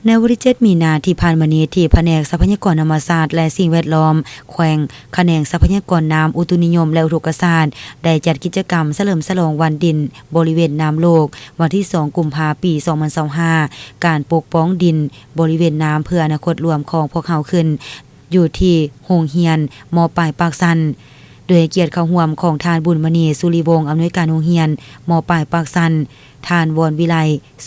ในวันที่7มีนาที่ผ่านมานี้ที่แผนกทรัพยากรธรรมชาติและสิ่งแวดล้อมแขวงแขนงทรัพยากรน้ำอุตุนิยมและอุทกศาสตร์ได้จัดกิจกรรมเฉลิมฉลองวันดินบริเวณน้ำโลกวันที่2กุมภาพันธ์ปี2025การปกป้องดินบริเวณน้ำเพื่ออนาคตรวมของพวกเฮาขึ้นอยู่ที่โรงเรียนม.ปลายปากสันโดยเกียรติเข้าร่วมของทานบุญมณีสุริวงศ์อำนวยการโรงเรียนม.ปลายปากสันทานวรวิไล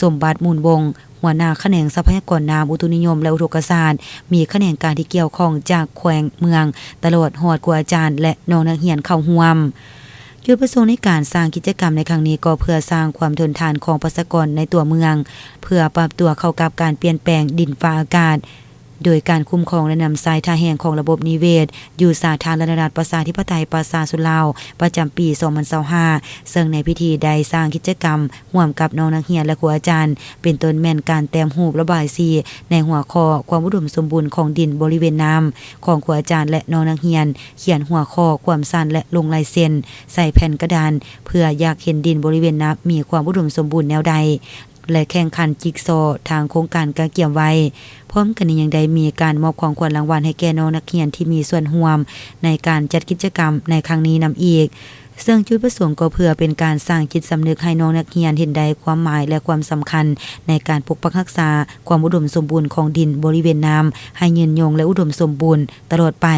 สมบัติมูลวงศ์หัวหน้าแขนงทรัพยากรน้ำอุตุนิยมและอุทกศาสตร์มีแขนงการที่เกี่ยวข้องจากแขวงเมืองตลอดฮอดครูอาจารย์และน้องนักเรียนเข้าร่วมจุดประสงค์ในการสร้างกิจกรรมในครั้งนี้ก็เพื่อสร้างความทนทานของประชากรในตัวเมืองเพื่อปรับตัวเข้ากับการเปลี่ยนแปลงดินฟ้าอากาศโดยการคุ้มครองและนำทรายท่าแห่งของระบบนิเวศอยู่สาธารณรัฐประชาธิปไตยประชาชนลาวประจำปี2025ซึ่งในพิธีได้สร้างกิจกรรมร่วมกับน้องนักเรียนและครูอาจารย์เป็นต้นแม่นการแต้มรูประบายสีในหัวข้อความอุดมสมบูรณ์ของดินบริเวณน้ำของครูอาจารย์และน้องนักเรียนเขียนหัวข้อความสั้นและลงลายเซ็นใส่แผ่นกระดานเพื่ออยากเห็นดินบริเวณน้ำมีความอุดมสมบูรณ์แนวใดและแข่งขันจิ๊กซอว์ทางโครงการกะเกี่ยมไว้พร้อมกันนี้ยังได้มีการมอบของขวัญรางวัลให้แก่น้องนักเรียนที่มีส่วนร่วมในการจัดกิจกรรมในครั้งนี้นำอีกซึ่งจุดประสงค์ก็เพื่อเป็นการสร้างจิตสำนึกให้น้องนักเรียนเห็นได้ความหมายและความสำคัญในการปกปักรักษาความอุดมสมบูรณ์ของดินบริเวณน้ำให้ยืนยงและอุดมสมบูรณ์ตลอดไป